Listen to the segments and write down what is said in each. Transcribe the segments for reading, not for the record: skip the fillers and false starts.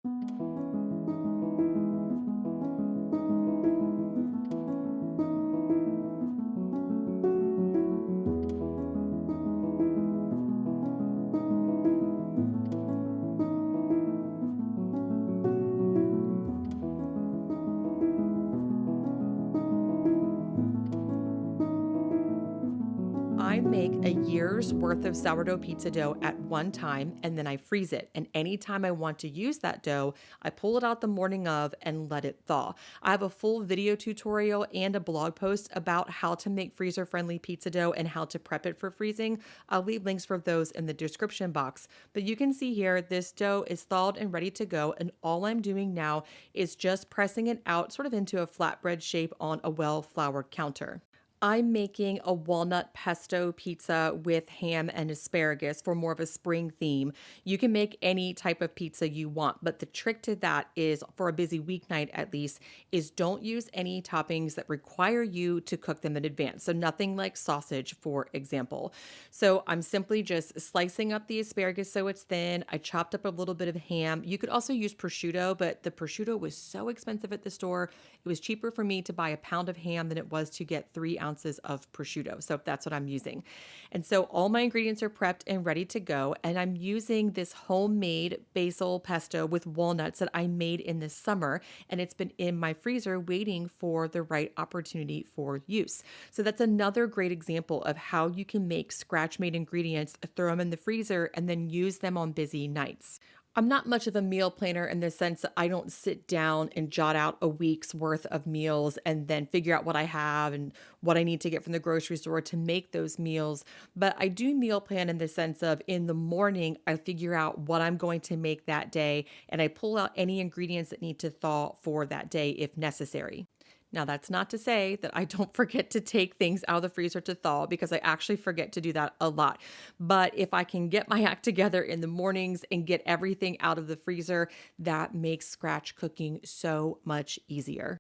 I make a year's worth of sourdough pizza dough at one time and then I freeze it. And anytime I want to use that dough, I pull it out the morning of and let it thaw. I have a full video tutorial and a blog post about how to make freezer friendly pizza dough and how to prep it for freezing. I'll leave links for those in the description box. But you can see here, this dough is thawed and ready to go. And all I'm doing now is just pressing it out sort of into a flatbread shape on a well floured counter. I'm making a walnut pesto pizza with ham and asparagus for more of a spring theme. You can make any type of pizza you want, but the trick to that is, for a busy weeknight at least, is don't use any toppings that require you to cook them in advance. So nothing like sausage, for example. So I'm simply just slicing up the asparagus so it's thin. I chopped up a little bit of ham. You could also use prosciutto, but the prosciutto was so expensive at the store. It was cheaper for me to buy a pound of ham than it was to get 3 ounces of prosciutto. So that's what I'm using. And so all my ingredients are prepped and ready to go. And I'm using this homemade basil pesto with walnuts that I made in the summer. And it's been in my freezer waiting for the right opportunity for use. So that's another great example of how you can make scratch made ingredients, throw them in the freezer, and then use them on busy nights. I'm not much of a meal planner in the sense that I don't sit down and jot out a week's worth of meals and then figure out what I have and what I need to get from the grocery store to make those meals. But I do meal plan in the sense of, in the morning, I figure out what I'm going to make that day and I pull out any ingredients that need to thaw for that day if necessary. Now, that's not to say that I don't forget to take things out of the freezer to thaw, because I actually forget to do that a lot. But if I can get my act together in the mornings and get everything out of the freezer, that makes scratch cooking so much easier.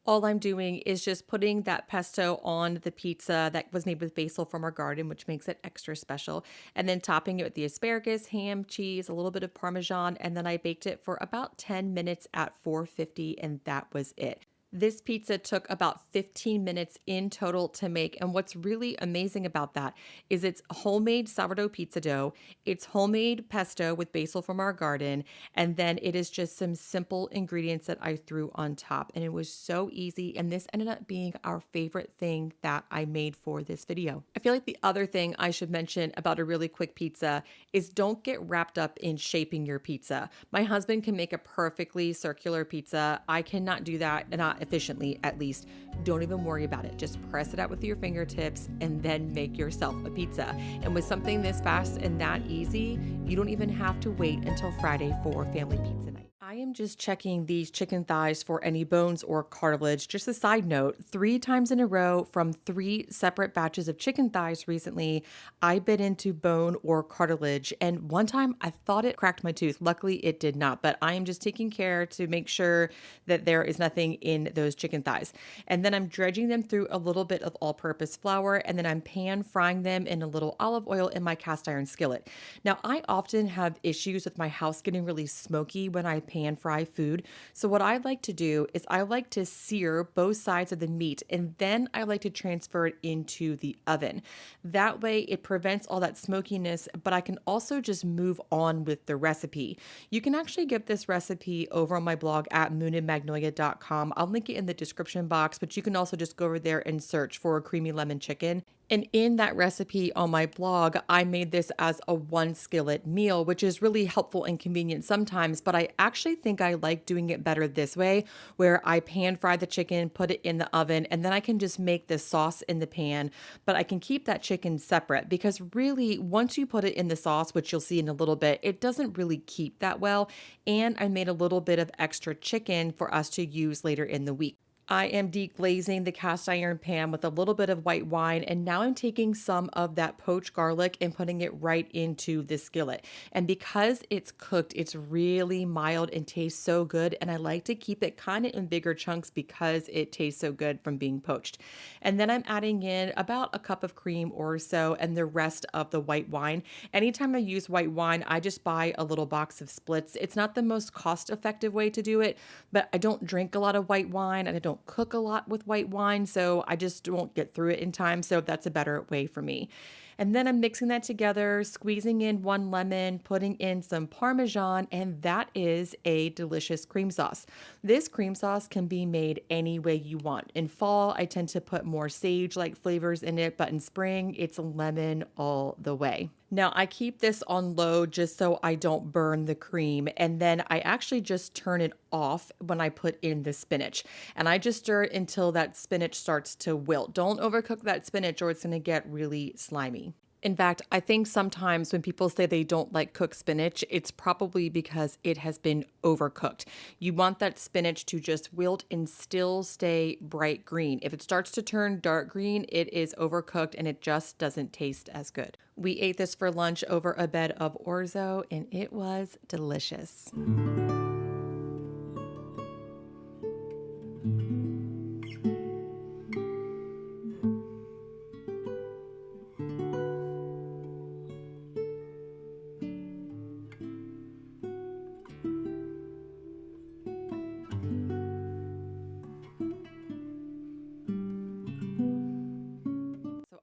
All I'm doing is just putting that pesto on the pizza that was made with basil from our garden, which makes it extra special, and then topping it with the asparagus, ham, cheese, a little bit of Parmesan, and then I baked it for about 10 minutes at 450, and that was it. This pizza took about 15 minutes in total to make. And what's really amazing about that is it's homemade sourdough pizza dough, it's homemade pesto with basil from our garden, and then it is just some simple ingredients that I threw on top. And it was so easy. And this ended up being our favorite thing that I made for this video. I feel like the other thing I should mention about a really quick pizza is don't get wrapped up in shaping your pizza. My husband can make a perfectly circular pizza. I cannot do that, not efficiently at least. Don't even worry about it. Just press it out with your fingertips and then make yourself a pizza. And with something this fast and that easy, you don't even have to wait until Friday for family pizza night. I am just checking these chicken thighs for any bones or cartilage. Just a side note, 3 times in a row from 3 separate batches of chicken thighs recently, I bit into bone or cartilage. And one time I thought it cracked my tooth. Luckily, it did not. But I am just taking care to make sure that there is nothing in those chicken thighs. And then I'm dredging them through a little bit of all-purpose flour, and then I'm pan frying them in a little olive oil in my cast iron skillet. Now, I often have issues with my house getting really smoky when I pan fry food. So what I like to do is I like to sear both sides of the meat, and then I like to transfer it into the oven. That way it prevents all that smokiness, but I can also just move on with the recipe. You can actually get this recipe over on my blog at moonandmagnolia.com. I'll link it in the description box, but you can also just go over there and search for creamy lemon chicken. And in that recipe on my blog, I made this as a 1 skillet meal, which is really helpful and convenient sometimes, but I actually think I like doing it better this way, where I pan fry the chicken, put it in the oven, and then I can just make the sauce in the pan, but I can keep that chicken separate, because really once you put it in the sauce, which you'll see in a little bit, it doesn't really keep that well. And I made a little bit of extra chicken for us to use later in the week. I am deglazing the cast iron pan with a little bit of white wine, and now I'm taking some of that poached garlic and putting it right into the skillet. And because it's cooked, it's really mild and tastes so good. And I like to keep it kind of in bigger chunks because it tastes so good from being poached. And then I'm adding in about a cup of cream or so and the rest of the white wine. Anytime I use white wine, I just buy a little box of splits. It's not the most cost effective way to do it, but I don't drink a lot of white wine and I don't cook a lot with white wine, so I just won't get through it in time. So that's a better way for me. And then I'm mixing that together, squeezing in one lemon, putting in some Parmesan, and that is a delicious cream sauce. This cream sauce can be made any way you want. In fall, I tend to put more sage-like flavors in it, but in spring, it's lemon all the way. Now, I keep this on low just so I don't burn the cream, and then I actually just turn it off when I put in the spinach. And I just stir it until that spinach starts to wilt. Don't overcook that spinach or it's going to get really slimy. In fact, I think sometimes when people say they don't like cooked spinach, it's probably because it has been overcooked. You want that spinach to just wilt and still stay bright green. If it starts to turn dark green, it is overcooked and it just doesn't taste as good. We ate this for lunch over a bed of orzo and it was delicious.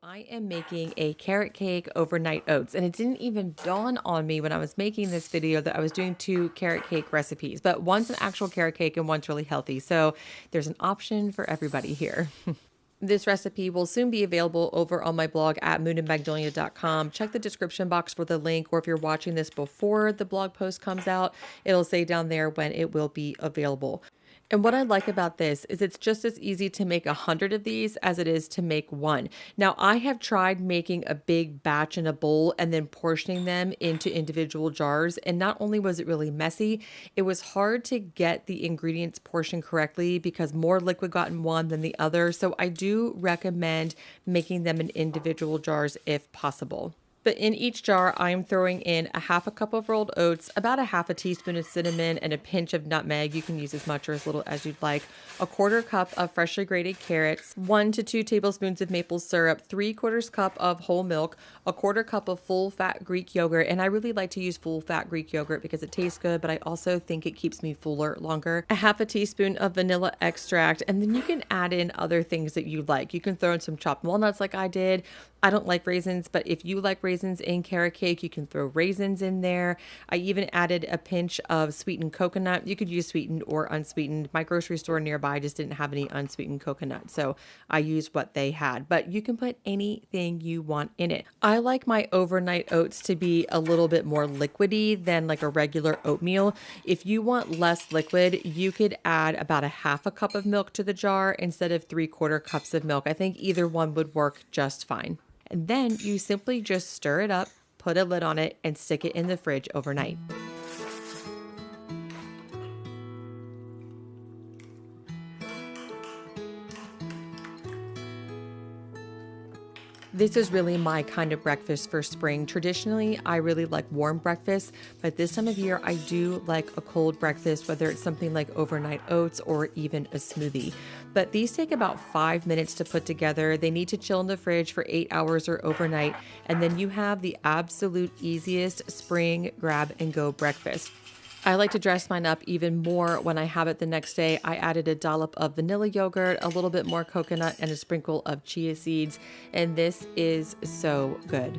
I am making a carrot cake overnight oats, and it didn't even dawn on me when I was making this video that I was doing two carrot cake recipes, but one's an actual carrot cake and one's really healthy. So there's an option for everybody here. This recipe will soon be available over on my blog at moonandmagnolia.com. Check the description box for the link, or if you're watching this before the blog post comes out, it'll say down there when it will be available. And what I like about this is it's just as easy to make 100 of these as it is to make one. Now, I have tried making a big batch in a bowl and then portioning them into individual jars. And not only was it really messy, it was hard to get the ingredients portioned correctly because more liquid got in one than the other. So I do recommend making them in individual jars if possible. But in each jar, I'm throwing in a half a cup of rolled oats, about a half a teaspoon of cinnamon, and a pinch of nutmeg. You can use as much or as little as you'd like. A quarter cup of freshly grated carrots, 1 to 2 tablespoons of maple syrup, 3/4 cup of whole milk, a quarter cup of full fat Greek yogurt. And I really like to use full fat Greek yogurt because it tastes good, but I also think it keeps me fuller longer. A half a teaspoon of vanilla extract, and then you can add in other things that you like. You can throw in some chopped walnuts like I did. I don't like raisins, but if you like raisins in carrot cake, you can throw raisins in there. I even added a pinch of sweetened coconut. You could use sweetened or unsweetened. My grocery store nearby just didn't have any unsweetened coconut, so I used what they had. But you can put anything you want in it. I like my overnight oats to be a little bit more liquidy than like a regular oatmeal. If you want less liquid, you could add about a half a cup of milk to the jar instead of 3/4 cups of milk. I think either one would work just fine. And then you simply just stir it up, put a lid on it, and stick it in the fridge overnight. This is really my kind of breakfast for spring. Traditionally, I really like warm breakfast, but this time of year, I do like a cold breakfast, whether it's something like overnight oats or even a smoothie. But these take about 5 minutes to put together. They need to chill in the fridge for 8 hours or overnight, and then you have the absolute easiest spring grab and go breakfast. I like to dress mine up even more when I have it the next day. I added a dollop of vanilla yogurt, a little bit more coconut, and a sprinkle of chia seeds, and this is so good.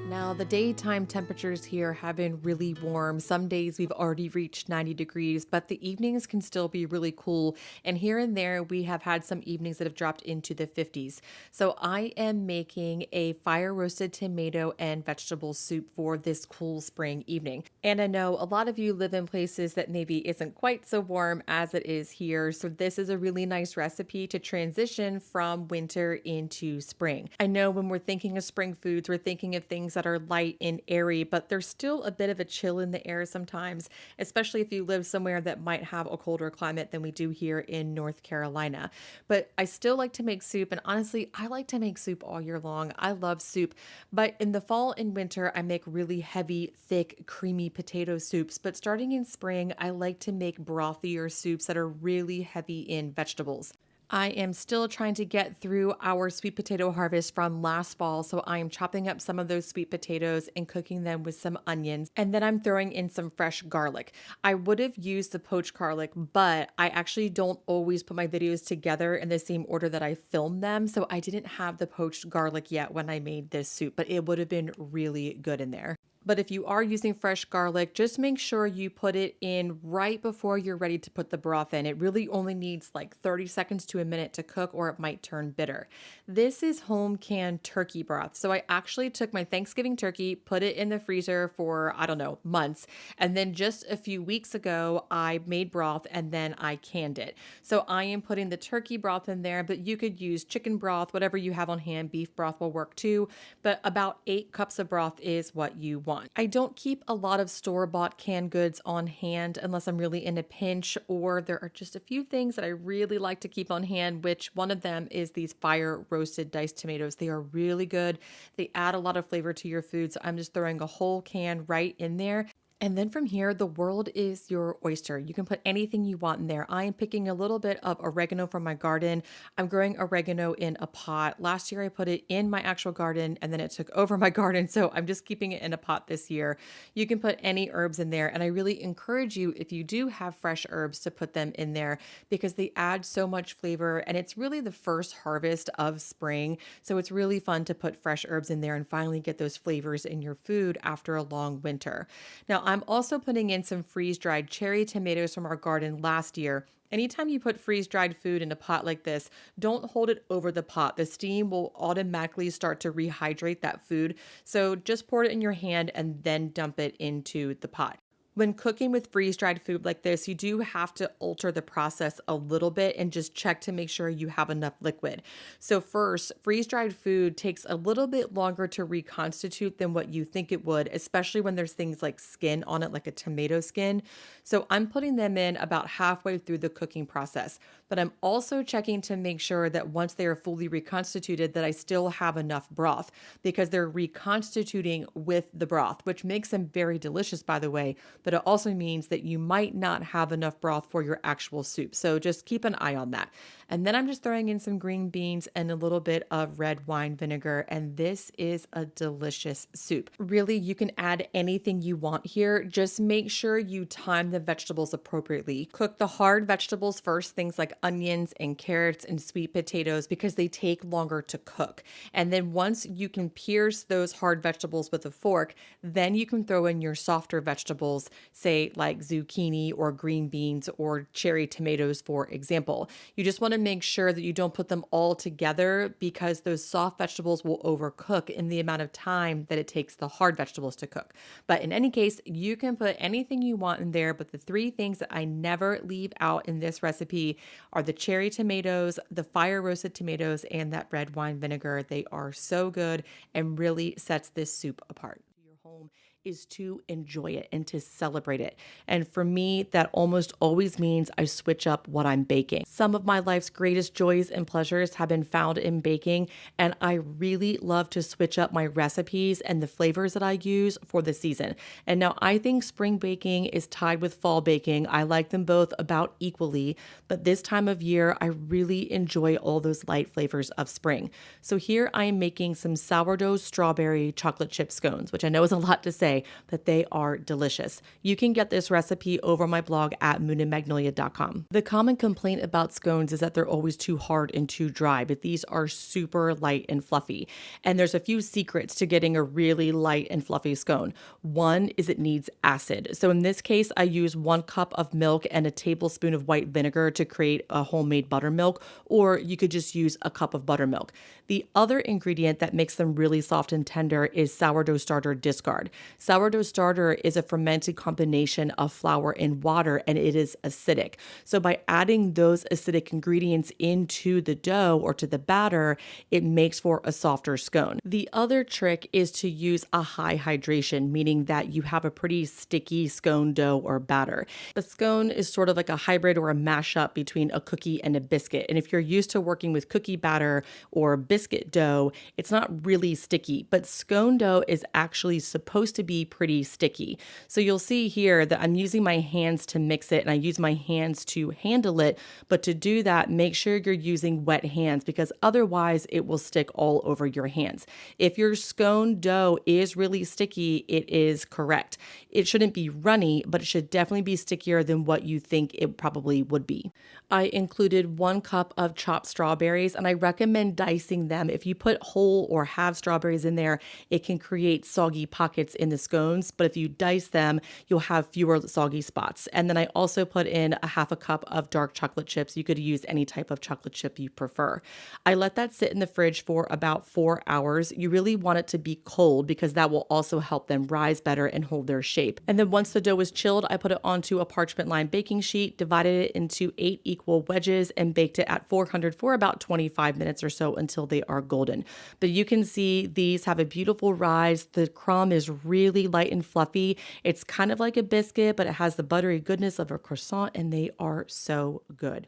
Now Well, the daytime temperatures here have been really warm. Some days we've already reached 90 degrees, but the evenings can still be really cool. And here and there, we have had some evenings that have dropped into the 50s. So I am making a fire roasted tomato and vegetable soup for this cool spring evening. And I know a lot of you live in places that maybe isn't quite so warm as it is here. So this is a really nice recipe to transition from winter into spring. I know when we're thinking of spring foods, we're thinking of things that are light and airy, but there's still a bit of a chill in the air sometimes, especially if you live somewhere that might have a colder climate than we do here in North Carolina. But I still like to make soup, and honestly, I like to make soup all year long. I love soup, but in the fall and winter, I make really heavy, thick, creamy potato soups. But starting in spring, I like to make brothier soups that are really heavy in vegetables. I am still trying to get through our sweet potato harvest from last fall, so I am chopping up some of those sweet potatoes and cooking them with some onions, and then I'm throwing in some fresh garlic. I would have used the poached garlic, but I actually don't always put my videos together in the same order that I filmed them, so I didn't have the poached garlic yet when I made this soup, but it would have been really good in there. But if you are using fresh garlic, just make sure you put it in right before you're ready to put the broth in. It really only needs like 30 seconds to a minute to cook, or it might turn bitter. This is home canned turkey broth. So I actually took my Thanksgiving turkey, put it in the freezer for, I don't know, months. And then just a few weeks ago, I made broth and then I canned it. So I am putting the turkey broth in there, but you could use chicken broth, whatever you have on hand. Beef broth will work too. But about 8 cups of broth is what you want. I don't keep a lot of store-bought canned goods on hand unless I'm really in a pinch, or there are just a few things that I really like to keep on hand, which one of them is these fire roasted diced tomatoes. They are really good. They add a lot of flavor to your food, so I'm just throwing a whole can right in there. And then from here, the world is your oyster. You can put anything you want in there. I am picking a little bit of oregano from my garden. I'm growing oregano in a pot. Last year, I put it in my actual garden and then it took over my garden. So I'm just keeping it in a pot this year. You can put any herbs in there. And I really encourage you, if you do have fresh herbs, to put them in there because they add so much flavor. And it's really the first harvest of spring. So it's really fun to put fresh herbs in there and finally get those flavors in your food after a long winter. Now, I'm also putting in some freeze-dried cherry tomatoes from our garden last year. Anytime you put freeze-dried food in a pot like this, don't hold it over the pot. The steam will automatically start to rehydrate that food. So just pour it in your hand and then dump it into the pot. When cooking with freeze-dried food like this, you do have to alter the process a little bit and just check to make sure you have enough liquid. So first, freeze-dried food takes a little bit longer to reconstitute than what you think it would, especially when there's things like skin on it, like a tomato skin. So I'm putting them in about halfway through the cooking process, but I'm also checking to make sure that once they are fully reconstituted, that I still have enough broth because they're reconstituting with the broth, which makes them very delicious, by the way. But it also means that you might not have enough broth for your actual soup. So just keep an eye on that. And then I'm just throwing in some green beans and a little bit of red wine vinegar. And this is a delicious soup. Really, you can add anything you want here. Just make sure you time the vegetables appropriately. Cook the hard vegetables first, things like onions and carrots and sweet potatoes, because they take longer to cook. And then once you can pierce those hard vegetables with a fork, then you can throw in your softer vegetables, say like zucchini or green beans or cherry tomatoes, for example. You just want to make sure that you don't put them all together because those soft vegetables will overcook in the amount of time that it takes the hard vegetables to cook. But in any case, you can put anything you want in there, but the 3 things that I never leave out in this recipe are the cherry tomatoes, the fire roasted tomatoes, and that red wine vinegar. They are so good and really sets this soup apart. Your home is to enjoy it and to celebrate it. And for me, that almost always means I switch up what I'm baking. Some of my life's greatest joys and pleasures have been found in baking, and I really love to switch up my recipes and the flavors that I use for the season. And now I think spring baking is tied with fall baking. I like them both about equally, but this time of year, I really enjoy all those light flavors of spring. So here I am making some sourdough strawberry chocolate chip scones, which I know is a lot to say, say that they are delicious. You can get this recipe over my blog at moonandmagnolia.com. The common complaint about scones is that they're always too hard and too dry, but these are super light and fluffy. And there's a few secrets to getting a really light and fluffy scone. One is it needs acid. So in this case, I use 1 cup of milk and a tablespoon of white vinegar to create a homemade buttermilk, or you could just use a cup of buttermilk. The other ingredient that makes them really soft and tender is sourdough starter discard. Sourdough starter is a fermented combination of flour and water, and it is acidic. So by adding those acidic ingredients into the dough or to the batter, it makes for a softer scone. The other trick is to use a high hydration, meaning that you have a pretty sticky scone dough or batter. The scone is sort of like a hybrid or a mashup between a cookie and a biscuit. And if you're used to working with cookie batter or biscuit dough, it's not really sticky, but scone dough is actually supposed to be pretty sticky. So you'll see here that I'm using my hands to mix it and I use my hands to handle it. But to do that, make sure you're using wet hands because otherwise it will stick all over your hands. If your scone dough is really sticky, it is correct. It shouldn't be runny, but it should definitely be stickier than what you think it probably would be. I included 1 cup of chopped strawberries and I recommend dicing them. If you put whole or half strawberries in there, it can create soggy pockets in the scones, but if you dice them, you'll have fewer soggy spots. And then I also put in a half a cup of dark chocolate chips. You could use any type of chocolate chip you prefer. I let that sit in the fridge for about 4 hours. You really want it to be cold because that will also help them rise better and hold their shape. And then once the dough was chilled, I put it onto a parchment lined baking sheet, divided it into 8 equal wedges and baked it at 400 for about 25 minutes or so until they are golden. But you can see these have a beautiful rise. The crumb is really light and fluffy. It's kind of like a biscuit, but it has the buttery goodness of a croissant and they are so good.